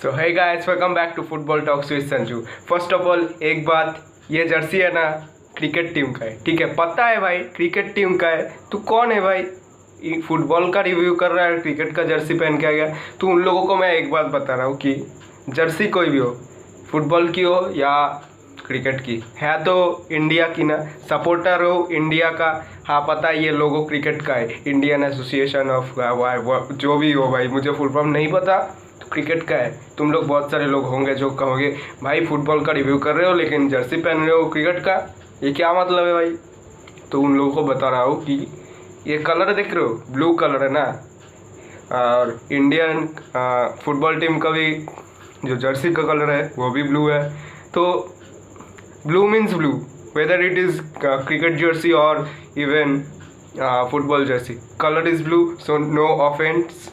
So hey guys, welcome back to football talks with Sanju. First of all एक बात, ये Jersey है ना क्रिकेट टीम का है, ठीक है? पता है भाई क्रिकेट टीम का है। तू कौन है भाई? फुटबॉल का रिव्यू कर रहा है, क्रिकेट का जर्सी पहन के आ गया। तो उन लोगों को मैं एक बात बता रहा हूँ कि जर्सी कोई भी हो, फुटबॉल की हो या क्रिकेट की, है तो इंडिया की ना, सपोर्टर हो इंडिया का। हाँ पता है ये लोगो क्रिकेट का है, इंडियन एसोसिएशन ऑफ जो भी हो भाई, मुझे फुल फॉर्म नहीं पता, तो क्रिकेट का है। तुम लोग बहुत सारे लोग होंगे जो कहोगे भाई फुटबॉल का रिव्यू कर रहे हो लेकिन जर्सी पहन रहे हो क्रिकेट का, ये क्या मतलब है भाई? तो उन लोगों को बता रहा हूँ कि ये कलर देख रहे हो, ब्लू कलर है ना, और इंडियन फुटबॉल टीम का भी जो जर्सी का कलर है वो भी ब्लू है। तो blue means blue, whether it is cricket jersey और even football jersey, colour is blue, so no offence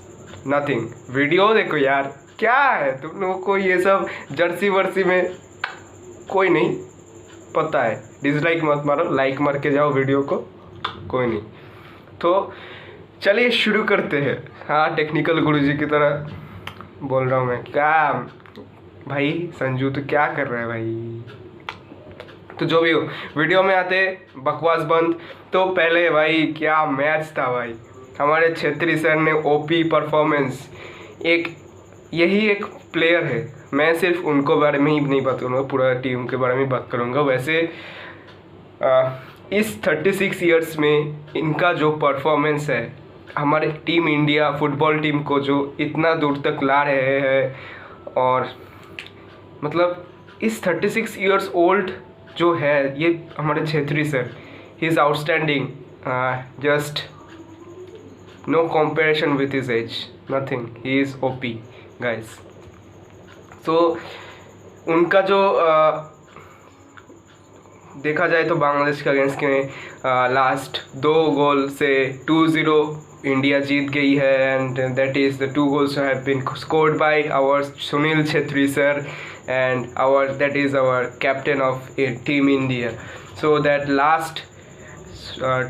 nothing. Video देखो यार, क्या है तुम लोगों को ये सब जर्सी वर्सी में? कोई नहीं पता है, डिसलाइक मत मारो, लाइक मार के जाओ वीडियो को, कोई नहीं। तो चलिए शुरू करते हैं। हाँ, टेक्निकल गुरुजी की तरह बोल रहा हूँ मैं। क्या भाई संजू तो क्या कर रहा है भाई? तो जो भी हो, वीडियो में आते बकवास बंद। तो पहले भाई क्या मैच था भाई, हमारे छेत्री सर ने ओपी परफॉर्मेंस, यही एक प्लेयर है। मैं सिर्फ उनको बारे में ही नहीं बात करूँगा, पूरा टीम के बारे में बात करूँगा। वैसे इस 36 इयर्स में इनका जो परफॉर्मेंस है, हमारे टीम इंडिया फुटबॉल टीम को जो इतना दूर तक ला रहे हैं, और मतलब इस 36 इयर्स ओल्ड जो है ये हमारे Chhetri sir, he is outstanding, just no comparison with his age, nothing, he is OP guys. तो उनका जो देखा जाए तो बांग्लादेश के अगेंस्ट में लास्ट 2 गोल से 2-0 इंडिया जीत गई है, and that is the 2 goals have been scored by our Sunil Chhetri sir, and that is our captain of team India. So that last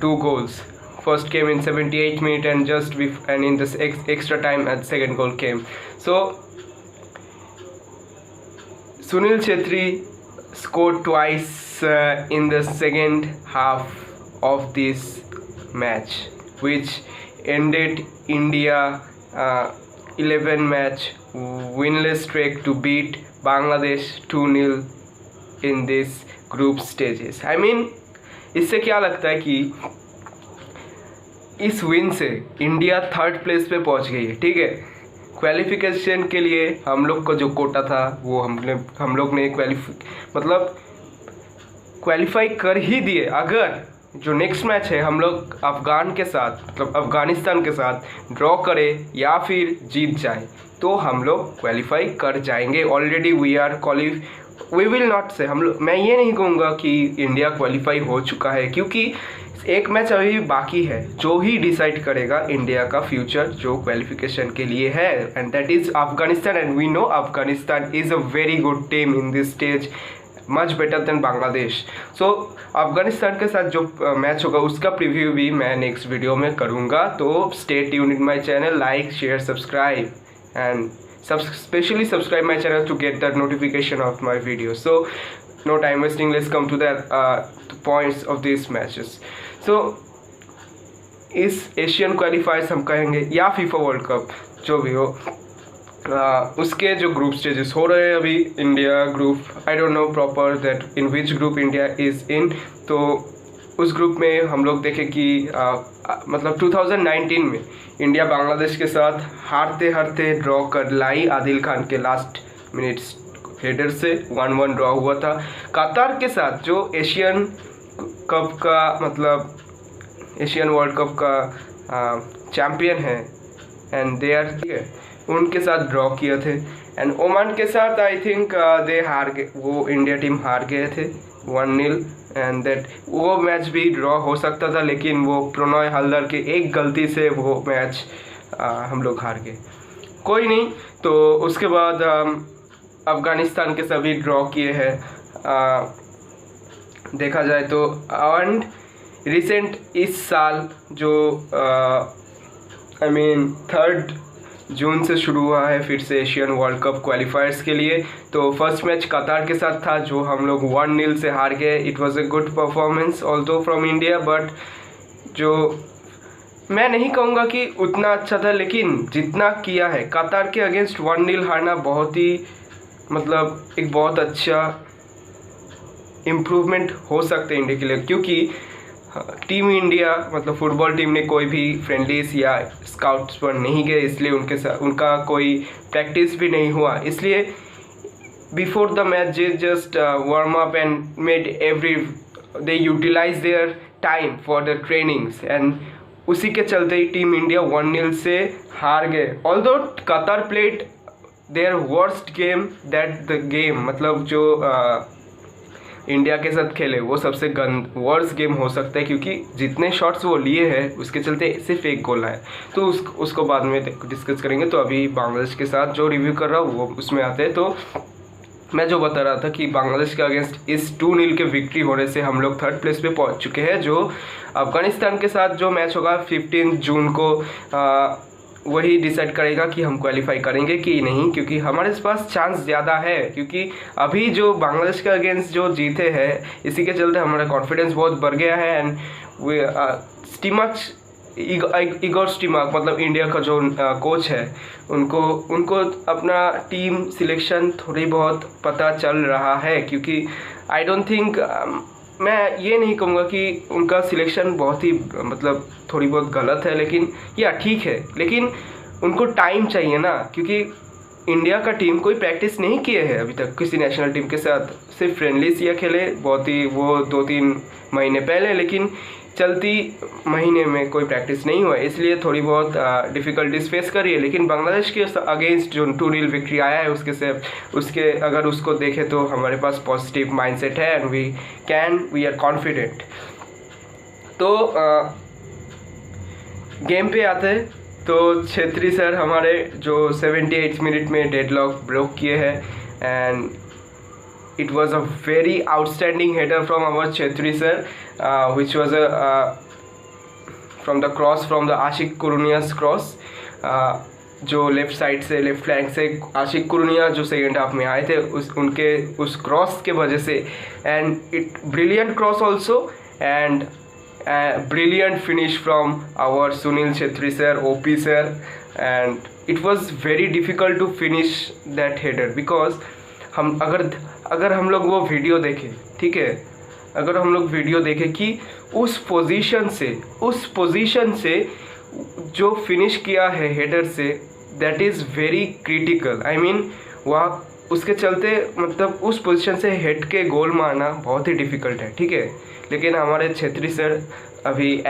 2 goals, first came in 78 minutes and in this extra time and second goal came. So Sunil Chhetri scored twice in the second half of this match, which ended India 11 match winless streak to beat Bangladesh 2-0 in this group stages. I mean, इससे क्या लगता है कि इस win से India 3rd place पे पहुंच गई है, ठीक है? क्वालिफिकेशन के लिए हम लोग का जो कोटा था वो हम लोग ने क्वालिफाई कर ही दिए। अगर जो नेक्स्ट मैच है हम लोग अफगानिस्तान के साथ ड्रॉ करें या फिर जीत जाए तो हम लोग क्वालिफाई कर जाएंगे। ऑलरेडी वी विल नॉट से, मैं ये नहीं कहूँगा कि इंडिया क्वालिफाई हो चुका है, क्योंकि एक मैच अभी बाकी है जो ही डिसाइड करेगा इंडिया का फ्यूचर जो क्वालिफिकेशन के लिए है, and that is Afghanistan. And we know Afghanistan is a very good team in this stage, much better than Bangladesh. So Afghanistan के साथ जो मैच होगा उसका प्रीव्यू भी मैं नेक्स्ट वीडियो में करूँगा। तो stay tuned in my channel, like share subscribe and especially subscribe my channel to get the notification of my videos. So no time wasting, let's come to the points of these matches. So इस Asian क्वालिफायर्स हम कहेंगे या FIFA world cup जो भी हो, उसके जो group stages हो रहे हैं अभी, India group, I don't know proper that in which group India is in. तो उस ग्रुप में हम लोग देखें कि मतलब 2019 में इंडिया बांग्लादेश के साथ हारते हारते ड्रॉ कर लाई, आदिल खान के लास्ट मिनट्स हेडर से 1-1 ड्रॉ हुआ था। कतार के साथ जो एशियन कप का मतलब एशियन वर्ल्ड कप का चैम्पियन है, एंड दे आर, ठीक है, उनके साथ ड्रॉ किए थे। एंड ओमान के साथ आई थिंक दे हार गए, वो इंडिया टीम हार गए थे 1-0, एंड दैट वो मैच भी ड्रॉ हो सकता था, लेकिन वो प्रणॉय हल्दर के एक गलती से वो मैच हम लोग हार गए। कोई नहीं। तो उसके बाद अफ़गानिस्तान के सभी ड्रॉ किए हैं देखा जाए तो। एंड रिसेंट इस साल जो 3rd जून से शुरू हुआ है फिर से एशियन वर्ल्ड कप क्वालिफायर्स के लिए। तो फर्स्ट मैच कतार के साथ था जो हम लोग 1-0 से हार गए। It was a good performance although from India, but जो मैं नहीं कहूँगा कि उतना अच्छा था, लेकिन जितना किया है कतार के अगेंस्ट 1-0 हारना बहुत ही मतलब एक बहुत अच्छा इम्प्रूवमेंट हो सकते हैं इंडिया के लिए, क्योंकि टीम इंडिया मतलब फुटबॉल टीम ने कोई भी फ्रेंडलीज या स्काउट्स पर नहीं गए, इसलिए उनके साथ उनका कोई प्रैक्टिस भी नहीं हुआ। इसलिए before the match they just warm up and made they utilise their time for the trainings, एंड उसी के चलते ही टीम इंडिया 1-0 से हार गए। Although Qatar played their worst game that the game, मतलब जो इंडिया के साथ खेले वो सबसे वर्स्ट गेम हो सकता है, क्योंकि जितने शॉट्स वो लिए हैं उसके चलते सिर्फ एक गोल है। तो उसको बाद में डिस्कस करेंगे। तो अभी बांग्लादेश के साथ जो रिव्यू कर रहा हूँ वो उसमें आते हैं। तो मैं जो बता रहा था कि बांग्लादेश के अगेंस्ट इस 2-0 के विक्ट्री होने से हम लोग 3rd प्लेस पे पहुंच चुके हैं। जो अफगानिस्तान के साथ जो मैच होगा 15 जून को वही डिसाइड करेगा कि हम क्वालिफाई करेंगे कि नहीं, क्योंकि हमारे पास चांस ज़्यादा है, क्योंकि अभी जो बांग्लादेश के अगेंस्ट जो जीते हैं इसी के चलते हमारा कॉन्फिडेंस बहुत बढ़ गया है। एंड वे इगोर स्टिमाक मतलब इंडिया का जो कोच है उनको अपना टीम सिलेक्शन थोड़ी बहुत पता चल रहा है, क्योंकि आई डोंट थिंक मैं ये नहीं कहूँगा कि उनका सिलेक्शन बहुत ही मतलब थोड़ी बहुत गलत है, लेकिन या ठीक है, लेकिन उनको टाइम चाहिए ना, क्योंकि इंडिया का टीम कोई प्रैक्टिस नहीं किए है अभी तक किसी नेशनल टीम के साथ, सिर्फ फ्रेंडलीज या खेले बहुत ही वो 2-3 महीने पहले, लेकिन चलती महीने में कोई प्रैक्टिस नहीं हुआ, इसलिए थोड़ी बहुत डिफ़िकल्टीज फेस करी है। लेकिन बांग्लादेश के अगेंस्ट जो 2-0 विक्ट्री आया है उसके अगर उसको देखें तो हमारे पास पॉजिटिव माइंडसेट है एंड वी आर कॉन्फिडेंट। तो गेम पे आते हैं। तो छेत्री सर हमारे जो 78 मिनट में डेडलॉक ब्रेक किए हैं, and it was a very outstanding header from our Chhetri sir, which was from the cross from the Ashik Kurunia's cross, जो लेफ्ट साइड से लेफ्ट फ्लैंक से आशिक कुरुनिया जो सेकेंड हाफ में आए थे उस क्रॉस के वजह से, and it brilliant cross also and brilliant finish from our Sunil Chhetri sir, OP sir, and it was very difficult to finish that header because हम अगर हम लोग वो वीडियो देखें, ठीक है, अगर हम लोग वीडियो देखें कि उस पोजीशन से जो फिनिश किया है हेडर से, that is very critical. I mean वहाँ उसके चलते मतलब उस पोजीशन से हेड के गोल मारना बहुत ही डिफ़िकल्ट है, ठीक है। लेकिन हमारे छेत्री सर अभी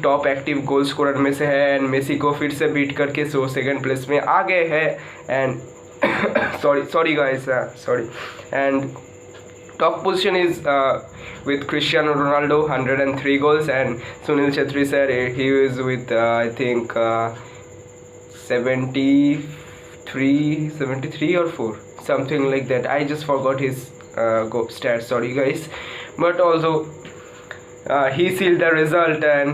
टॉप एक्टिव गोल स्कोरर में से है, एंड मेसी को फिर से बीट करके 2nd प्लेस में आ गए हैं, and sorry guys, and top position is with Cristiano Ronaldo 103 goals, and Sunil Chhetri sir, he is with I think 73 or 4, something like that. I just forgot his stats, sorry guys, but also he sealed the result and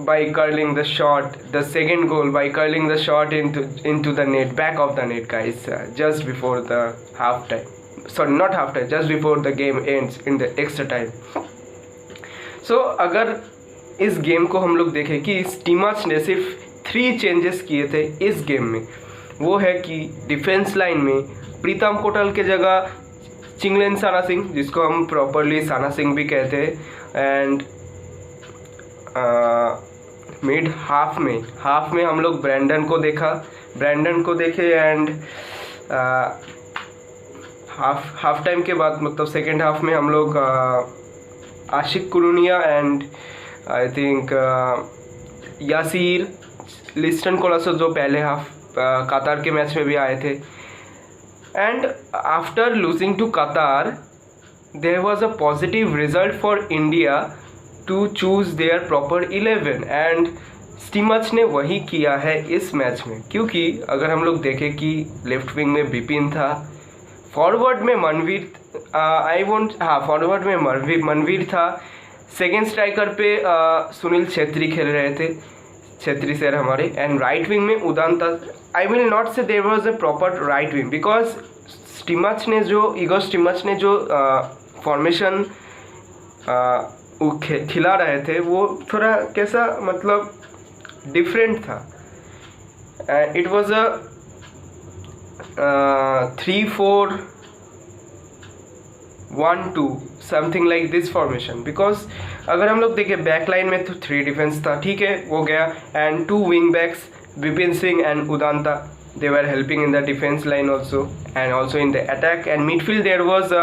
by curling the shot, the second goal, by curling the shot into the net, back of the net guys, just before the half time, sorry not half time, just before the game ends in the extra time. So अगर इस game को हम लोग देखें कि स्टीमच ने सिर्फ 3 changes किए थे इस गेम में, वो है कि डिफेंस लाइन में प्रीतम कोटल के जगह चिंगलेन साना सिंह, जिसको हम प्रॉपरली साना सिंह भी कहते हैं, एंड मिड हाफ में हम लोग ब्रैंडन को देखे, एंड हाफ टाइम के बाद मतलब सेकेंड हाफ में हम लोग Ashique Kuruniyan and I think Yasir Liston Colaco जो पहले हाफ कतार के मैच में भी आए थे, and after losing to Qatar there was a positive result for India to choose their proper 11, and Stimac ने वही किया है इस मैच में, क्योंकि अगर हम लोग देखें कि लेफ्ट विंग में बिपिन था, फॉरवर्ड में मनवीर था, सेकेंड स्ट्राइकर पे सुनील छेत्री खेल रहे थे, छेत्री सर हमारे, एंड राइट विंग में Udanta. I will not say there was a proper right wing, because Stimac ने जो इगोर स्टिमच ने जो फॉर्मेशन खिला रहे थे वो थोड़ा कैसा मतलब डिफरेंट था। It was a 3-4-1-2 something like this formation. Because अगर हम लोग देखें बैक लाइन में तो 3 डिफेंस था, ठीक है, वो गया, and 2 wing backs Vipin Singh and Udanta, they were helping in the defense line also and also in the attack. And midfield there was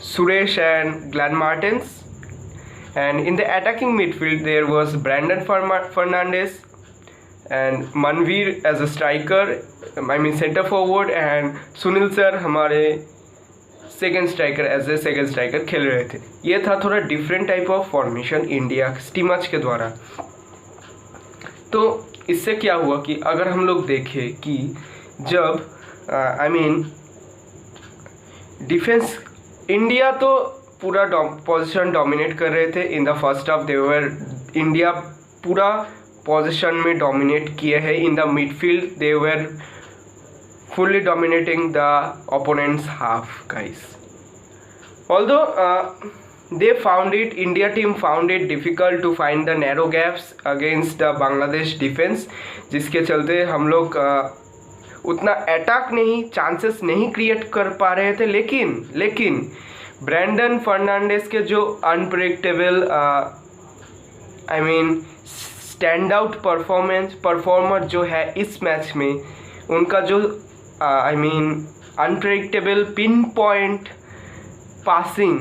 Suresh and Glenn Martins, and in the attacking midfield there was Brandon Fernandes and Manveer as a striker, I mean center forward, and Sunil sir हमारे second striker as a second striker खेल रहे थे। ये था थोड़ा different type of formation India Stimac के द्वारा। तो इससे क्या हुआ कि अगर हम लोग देखें कि जब आई मीन डिफेंस इंडिया तो पूरा पोजीशन डोमिनेट कर रहे थे in the first half, they were India पूरा पोजीशन में डोमिनेट किए हैं। In the midfield they were fully dominating the opponent's half, guys. Although India team found it difficult to find the narrow gaps against the Bangladesh defense, जिसके चलते हम लोग उतना attack नहीं, चांसेस नहीं क्रिएट कर पा रहे थे। लेकिन ब्रैंडन फर्नांडिस के जो unpredictable I mean stand out performer जो है इस मैच में, उनका जो I mean unpredictable pin point passing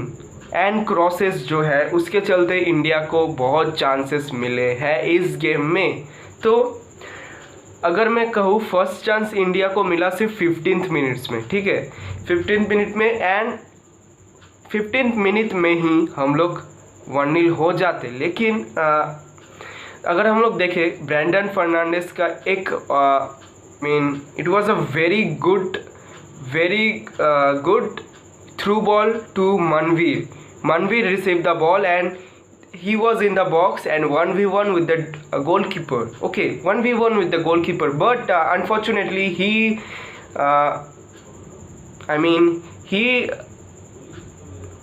and crosses जो है, उसके चलते इंडिया को बहुत चांसेस मिले हैं इस गेम में। तो अगर मैं कहूँ फर्स्ट चांस इंडिया को मिला सिर्फ 15th मिनट्स में, ठीक है, 15th मिनट में, एंड 15th मिनट में ही हम लोग 1-0 हो जाते। लेकिन अगर हम लोग देखें ब्रैंडन फर्नांडिस का एक it was a very good through ball to Manveer. Manveer received the ball and he was in the box and 1v1 with the goalkeeper. Okay, 1v1 with the goalkeeper, but unfortunately he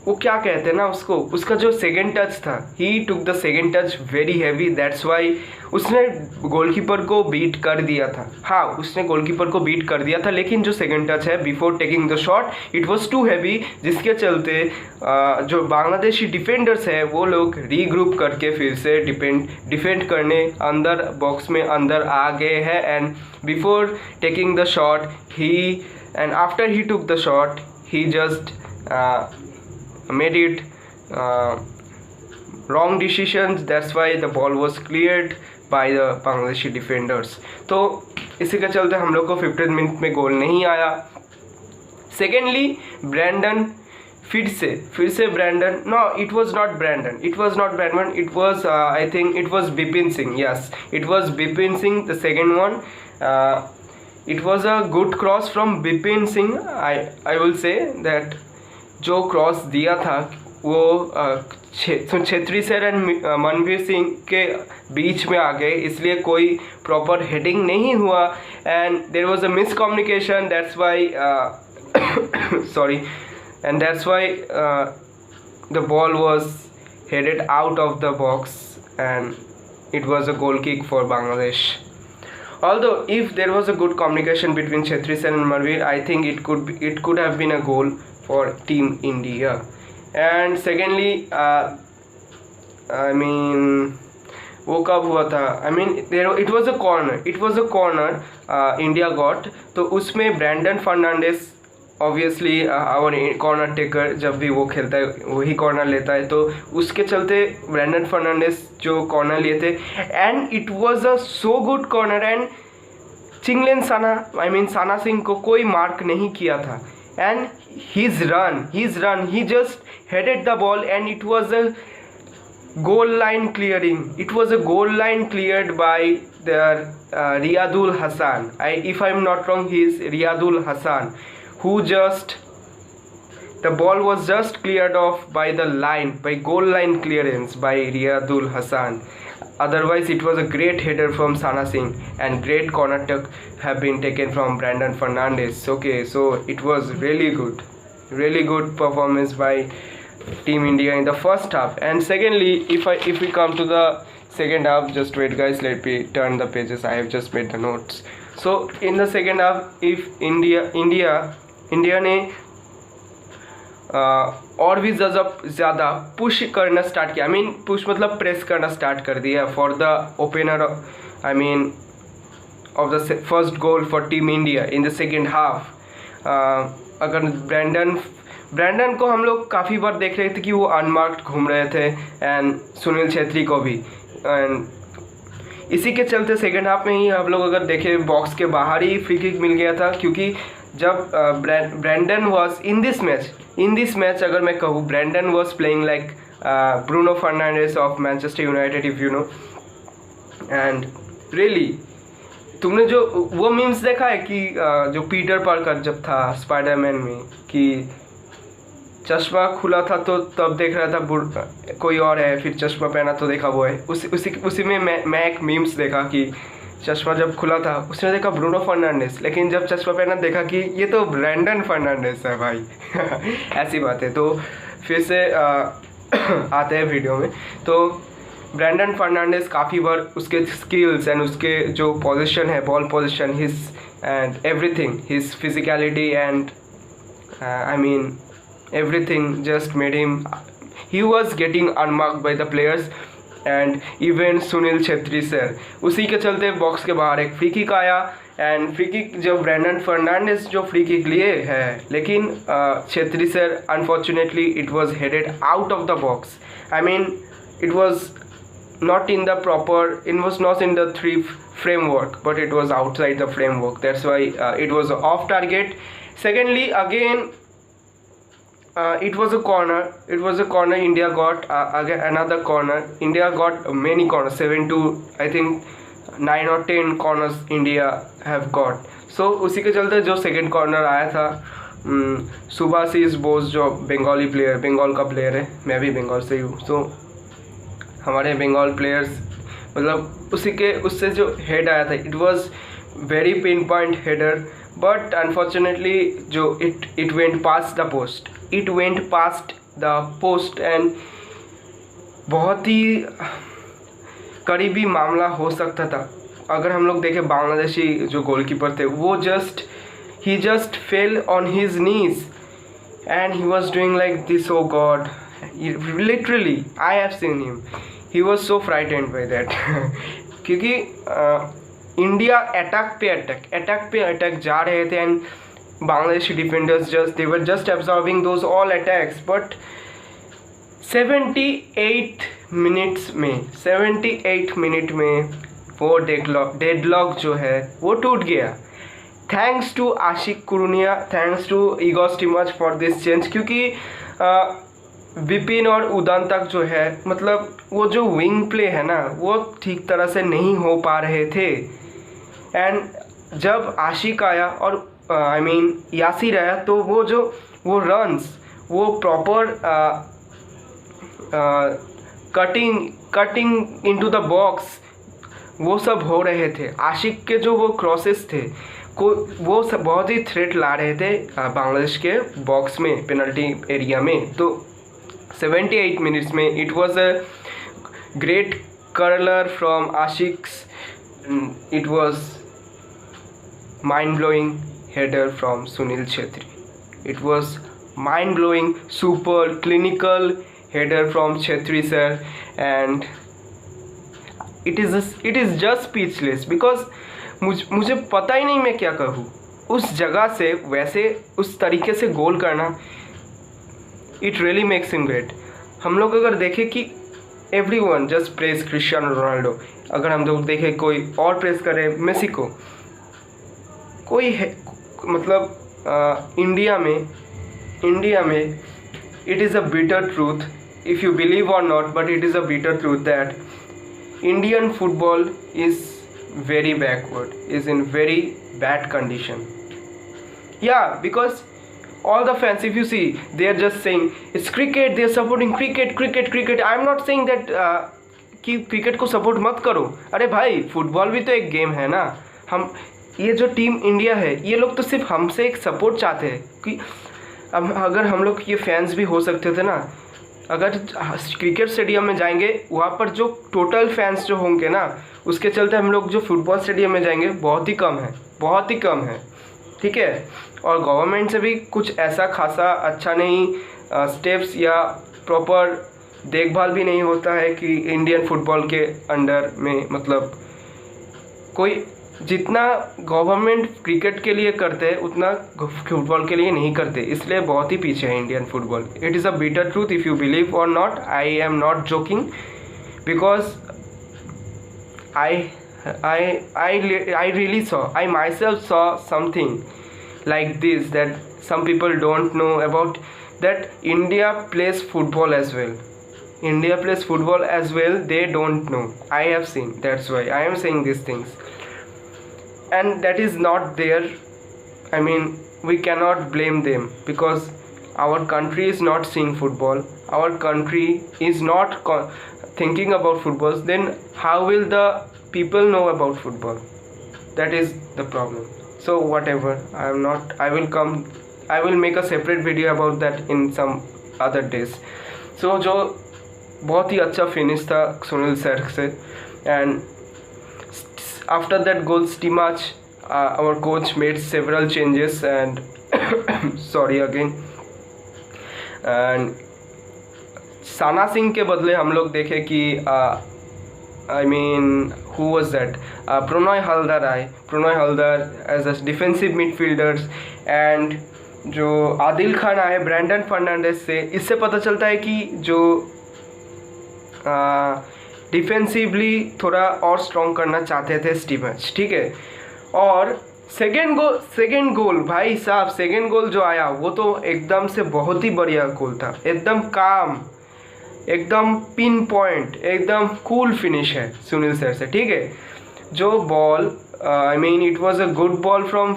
वो क्या कहते हैं ना उसको, उसका जो second touch था, he took the second touch very heavy, that's why उसने गोलकीपर को बीट कर दिया था। हाँ, उसने गोलकीपर को बीट कर दिया था, लेकिन जो सेकेंड टच है before taking the shot it was too heavy, जिसके चलते जो बांग्लादेशी डिफेंडर्स है वो लोग रीग्रुप करके फिर से डिफेंड करने अंदर बॉक्स में अंदर आ गए हैं। And before taking the shot and after he took the shot he just made it wrong decisions, that's why the ball was cleared by the Bangladeshi defenders. तो इसी के चलते हम लोग को 15 मिनट में गोल नहीं आया। सेकेंडली ब्रैंडन फिर से Brandon, no it was not Brandon, it was I think it was Bipin Singh, yes it was Bipin Singh the second one. It was a good cross from Bipin Singh, I will say that जो क्रॉस दिया था वो छेत्री सर एंड मनवीर सिंह के बीच में आ गए, इसलिए कोई प्रॉपर हेडिंग नहीं हुआ and there was a miscommunication, that's why sorry, and that's why the ball was headed out of the box and it was a goal kick for Bangladesh. Although if there was a good communication between Chhetri Sen and Manveer, I think it could have been a goal for Team India. And secondly, I mean वो कब हुआ था, I mean it was a corner India got, तो उसमें Brandon Fernandes obviously our corner taker, जब भी वो खेलता है वही कॉर्नर लेता है, तो उसके चलते ब्रैंडन फर्नांडिस जो कॉर्नर लिए थे and it was a so good corner and Chinglensana Singh को कोई मार्क नहीं किया था and his run he just headed the ball and it was a goal line cleared by their Riyadul Hassan. If I'm not wrong, he is Riyadul Hassan, who the ball was just cleared off by goal line clearance by Riyadul Hassan. Otherwise, it was a great header from Sana Singh and great corner tuck have been taken from Brandon Fernandes. Okay, so it was really good performance by Team India in the first half. And secondly, if we come to the second half, just wait guys, let me turn the pages. I have just made the notes. So in the second half, if India ने और भी ज़्यादा push करना start किया. I mean push मतलब press करना start कर दिया for the opener, I mean of the first goal for team India in the second half. अगर ब्रैंडन को हम लोग काफ़ी बार देख रहे थे कि वो अनमार्क्ड घूम रहे थे, एंड सुनील छेत्री को भी. एंड इसी के चलते सेकेंड हाफ में ही हम लोग अगर देखें बॉक्स के बाहर ही फ्री किक मिल गया था, क्योंकि जब Brandon was in this match अगर मैं कहूँ, Brandon was playing like Bruno Fernandes of Manchester United, if you know. And really तुमने जो वो मीम्स देखा है कि जो पीटर पार्कर जब था स्पाइडरमैन में, कि चश्मा खुला था तो तब देख रहा था कोई और है, फिर चश्मा पहना तो देखा वो है. उसी में मैं एक मीम्स देखा कि चश्मा जब खुला था उसने देखा ब्रूनो फर्नांडिस, लेकिन जब चश्मा पहना देखा कि ये तो ब्रैंडन फर्नांडिस है भाई. ऐसी बात है. तो फिर से आते हैं वीडियो में. तो ब्रैंडन फर्नांडिस काफ़ी बार उसके स्किल्स एंड उसके जो पोजीशन है, ball position, his and everything, his physicality and I mean everything just made him, he was getting unmarked by the players and even Sunil Chhetri sir. उसी के चलते बॉक्स के बाहर एक फ्री किक आया, एंड फ्री किक जो Brandon Fernandes जो free kick लिए है, लेकिन Chhetri sir unfortunately it was headed out of the box. I mean it was not in the proper, it was not in the 3 framework, but it was outside the framework. That's why it was off target. Secondly, again it was a corner. India got again another corner. India got many corners, 7 to I think 9 or 10 corners India have got. So उसी के चलते जो second corner आया था, सुभाशीष बोस जो बंगाल का player है, मैं भी बंगाल से हूँ. सो हमारे बंगाल प्लेयर्स मतलब उससे जो हेड आया था, it was very pin point header, but unfortunately जो it went past the post and बहुत ही करीबी मामला हो सकता था. अगर हम लोग देखें बांग्लादेशी जो गोलकीपर थे, वो he just fell on his knees and he was doing like this. Oh God, literally I have seen him. He was so frightened by that. क्योंकि इंडिया अटैक पे जा रहे थे, and Bangladeshi defenders they were just absorbing those all attacks. But 78 minute में वो deadlock जो है वो टूट गया. Thanks to Ashique Kuruniyan, thanks to Igor Stimac for this change. क्योंकि विपिन और उदान तक जो है, मतलब वो जो विंग प्ले है ना, वो ठीक तरह से नहीं हो पा रहे थे. एंड जब आशिक आया और आई मीन यासिर आया, तो वो रन्स, वो proper cutting into the box, वो सब हो रहे थे. आशिक के जो वो क्रॉसेस थे वो सब बहुत ही थ्रेट ला रहे थे बांग्लादेश के बॉक्स में, पेनल्टी एरिया में. तो 78 मिनट्स में it was a great curler from Ashique's. It was mind blowing header from Sunil Chhetri. It was mind blowing, super clinical header from Chhetri sir, and it is just speechless because मुझे पता ही नहीं मैं क्या कहूँ. उस जगह से वैसे उस तरीके से गोल करना, it really makes him great. हम लोग अगर देखें कि everyone just praise Cristiano Ronaldo, अगर हम लोग देखें कोई और प्रेस करे मेसी को, कोई है मतलब इंडिया में it is a bitter truth, if you believe or not, but it is a bitter truth that Indian football is very backward, is in very bad condition. Yeah, because all the fans, if you see, they are just saying it's cricket, they are supporting cricket. I'm not saying that कि cricket को support मत करो। अरे भाई football भी तो एक game है ना। हम ये जो टीम इंडिया है ये लोग तो सिर्फ हमसे एक सपोर्ट चाहते हैं कि अब अगर हम लोग ये फैंस भी हो सकते थे ना, अगर क्रिकेट स्टेडियम में जाएंगे वहाँ पर जो टोटल फैंस जो होंगे ना, उसके चलते हम लोग जो फुटबॉल स्टेडियम में जाएंगे बहुत ही कम है, बहुत ही कम है, ठीक है। और गवर्नमेंट से भी कुछ ऐसा खासा अच्छा नहीं स्टेप्स या प्रॉपर देखभाल भी नहीं होता है कि इंडियन फुटबॉल के अंडर में, मतलब कोई जितना गवर्नमेंट क्रिकेट के लिए करते हैं उतना फुटबॉल के लिए नहीं करते, इसलिए बहुत ही पीछे है Indian football. It is a bitter truth if you believe or not, I am not joking, because I really saw, I myself saw something like this, that some people don't know about, that India plays football as well. India plays football as well, they don't know. I have seen, that's why I am saying these things. And that is not there. I mean, we cannot blame them because our country is not seeing football. Our country is not thinking about football. Then how will the people know about football? That is the problem. So whatever, I will make a separate video about that in some other days. So जो बहुत ही अच्छा finish था Sunil sir से, and after that goal Stimac, our coach made several changes and sorry again, and साना सिंह के बदले हम लोग देखे कि I mean, who was that? Pranoy Haldar as a defensive midfielders, and जो आदिल खान आए ब्रैंडन फर्नांडिस से, इससे पता चलता है कि जो डिफेंसिवली थोड़ा और स्ट्रॉन्ग करना चाहते थे स्टीमच, ठीक है। और सेकेंड गोल भाई साहब, सेकेंड गोल जो आया वो तो एकदम से बहुत ही बढ़िया गोल था, एकदम काम, एकदम पिन पॉइंट, एकदम कूल फिनिश है सुनील सर से, ठीक है। जो ball I mean it was a good ball from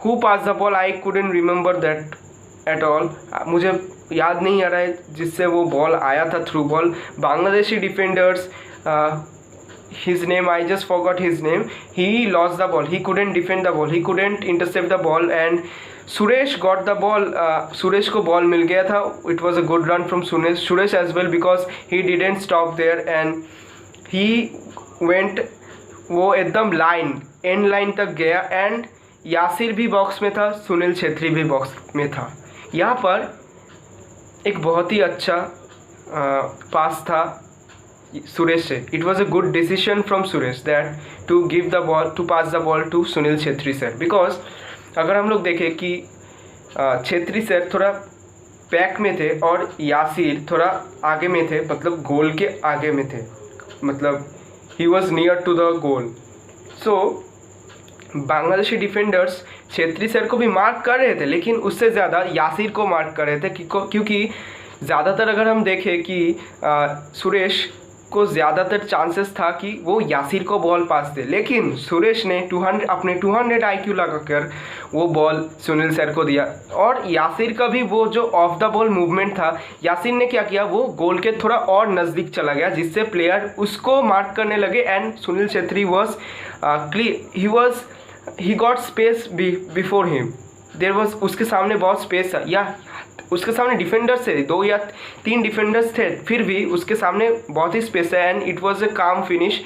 who pass the ball, I couldn't remember that at all, मुझे याद नहीं आ रहा है जिससे वो बॉल आया था, through ball. Bangladeshi defenders, his name, I just forgot his name, he lost the ball, he couldn't defend the ball, he couldn't intercept the ball, and Suresh got the ball, Suresh को बॉल मिल गया था। it was a good run from Suresh as well because he didn't stop there and he went, वो एकदम and line तक गया, and Yasir भी box में था, सुनील छेत्री भी बॉक्स में था। यहाँ पर एक बहुत ही अच्छा पास था सुरेश से, it was a good decision from Suresh that to give the ball, to pass the ball to Sunil Chhetri sir, because अगर हम लोग देखें कि छेत्री सर थोड़ा बैक में थे और यासिर थोड़ा आगे में थे, मतलब गोल के आगे में थे, मतलब he was near to the goal. So Bangladeshi defenders Chhetri sir को भी मार्क कर रहे थे, लेकिन उससे ज़्यादा यासिर को मार्क कर रहे थे, क्योंकि ज़्यादातर अगर हम देखें कि सुरेश को ज़्यादातर चांसेस था कि वो यासिर को बॉल पास दे, लेकिन सुरेश ने अपने 200 IQ लगाकर वो बॉल सुनील सर को दिया। और यासिर का भी वो जो ऑफ द बॉल मूवमेंट था, यासिर ने क्या किया, वो गोल के थोड़ा और नज़दीक चला गया, जिससे प्लेयर उसको मार्क करने लगे, and Sunil Chhetri he got space before him, there was, उसके सामने बहुत स्पेस था, या उसके सामने डिफेंडर्स थे, 2 या 3 डिफेंडर्स थे, फिर भी उसके सामने बहुत ही स्पेस है, एंड इट वाज अ काम फिनिश।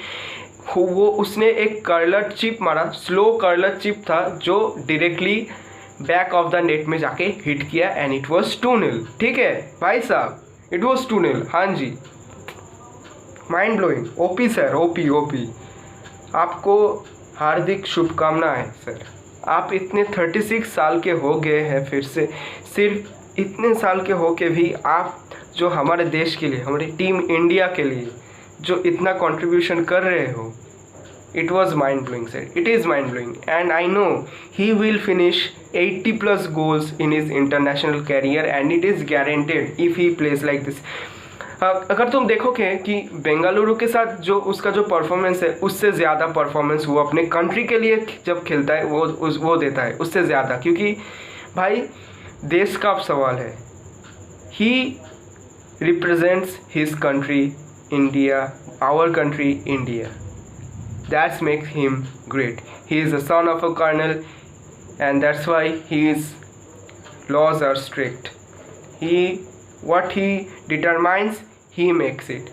वो उसने एक कर्लर चिप मारा, स्लो कर्लर चिप था जो directly back of the net में जाके हिट किया, एंड इट वाज 2-0, ठीक है भाई साहब, इट वाज 2-0। हाँ जी, mind blowing, OP sir, OP. आपको हार्दिक शुभकामनाएं सर, आप इतने 36 साल के हो गए हैं, फिर से सिर्फ इतने साल के हो के भी आप जो हमारे देश के लिए, हमारी टीम इंडिया के लिए जो इतना कंट्रीब्यूशन कर रहे हो, it was mind blowing sir, it is mind blowing, and I know he will finish 80+ goals in his international career, and it is guaranteed if he plays like this. अगर तुम देखोगे कि बेंगलुरु के साथ जो उसका जो परफॉर्मेंस है, उससे ज़्यादा परफॉर्मेंस वो अपने कंट्री के लिए जब खेलता है वो देता है, उससे ज़्यादा, क्योंकि भाई देश का अब सवाल है, ही represents his country India, our country, India. That makes him great. He is the son of a colonel, and that's why his laws are strict. What he determines, he makes it.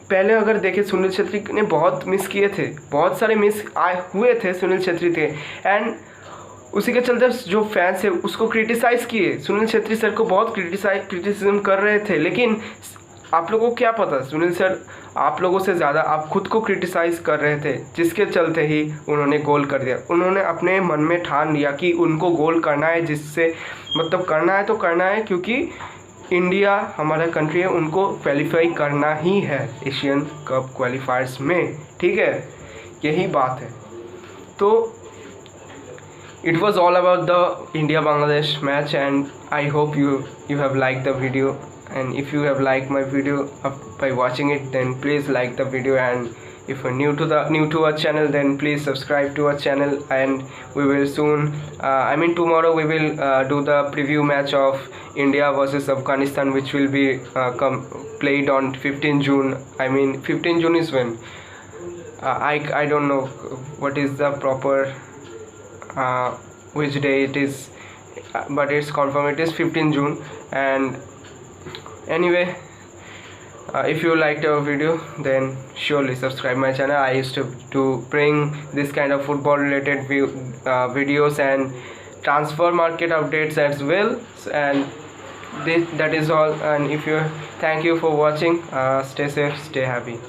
पहले अगर देखें सुनील छेत्री ने बहुत miss किए थे, बहुत सारे miss हुए थे सुनील छेत्री थे, एंड उसी के चलते जो फैंस है उसको क्रिटिसाइज़ किए, सुनील छेत्री सर को बहुत क्रिटिसिज्म कर रहे थे। लेकिन आप लोगों को क्या पता, सुनील सर आप लोगों से ज़्यादा आप खुद को क्रिटिसाइज़ कर रहे थे, जिसके चलते ही उन्होंने गोल कर दिया। उन्होंने अपने मन में ठान लिया कि उनको गोल करना है, जिससे मतलब करना है तो करना है, क्योंकि इंडिया हमारा कंट्री है, उनको क्वालिफाई करना ही है एशियन कप क्वालिफायर्स में, ठीक है, यही बात है। तो it was all about the India Bangladesh match, and I hope you have liked the video, and if you have liked my video by watching it, then please like the video, and if you're new to our channel, then please subscribe to our channel, and we will soon tomorrow we will do the preview match of India versus Afghanistan, which will be played on 15 June. 15 June is when I don't know what is the proper which day it is, but it's confirmed it is 15 June. And anyway, if you liked our video, then surely subscribe my channel. I used to bring this kind of football related videos and transfer market updates as well, and that is all. And thank you for watching. Stay safe, stay happy.